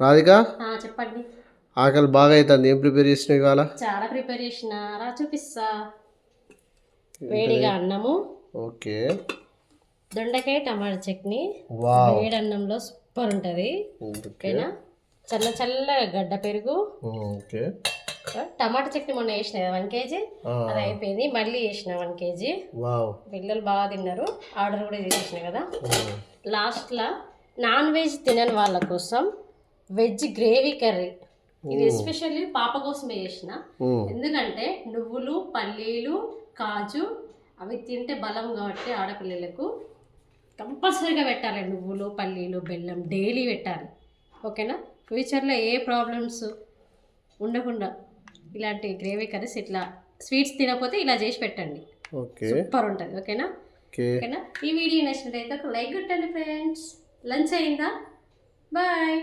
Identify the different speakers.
Speaker 1: రాధిక
Speaker 2: చెప్పండి.
Speaker 1: ఆకలి బాగా అవుతుంది. ఏం ప్రిపేర్ చేసినావు ఇవాళ?
Speaker 2: చాలా ప్రిపేర్ చేసిన, రా చూపిస్తా. వేడిగా అన్నము,
Speaker 1: ఓకే,
Speaker 2: దొండకాయ టమాటా చట్నీ, వేడి అన్నంలో సూపర్ ఉంటుంది. ఓకేనా? చల్ల చల్లగా గడ్డ పెరుగు,
Speaker 1: ఓకే,
Speaker 2: టమాటా చట్నీ మొన్న వేసిన 1 kg, అది అయిపోయింది. మళ్ళీ వేసిన 1 kg. పిల్లలు బాగా తిన్నారు, ఆర్డర్ కూడా చేసేసిన కదా. లాస్ట్లో నాన్ వెజ్ తినని వాళ్ళ కోసం వెజ్ గ్రేవీ కర్రీ. ఇది ఎస్పెషల్లీ పాప కోసమే చేసిన. ఎందుకంటే నువ్వులు, పల్లీలు, కాజు అవి తింటే బలం కాబట్టి ఆడపిల్లలకు కంపల్సరీగా పెట్టాలి. నువ్వులు, పల్లీలు, బెల్లం డైలీ పెట్టాలి. ఓకేనా? ఫ్యూచర్లో ఏ ప్రాబ్లమ్స్ ఉండకుండా ఇలాంటి గ్రేవీ కర్రీస్, ఇట్లా స్వీట్స్ తినకపోతే ఇలా చేసి పెట్టండి, సూపర్ ఉంటుంది. ఓకేనా? ఓకేనా? ఈ వీడియో నచ్చినట్లయితే ఒక లైక్ కొట్టండి ఫ్రెండ్స్. లంచ్ అయిందా? బాయ్.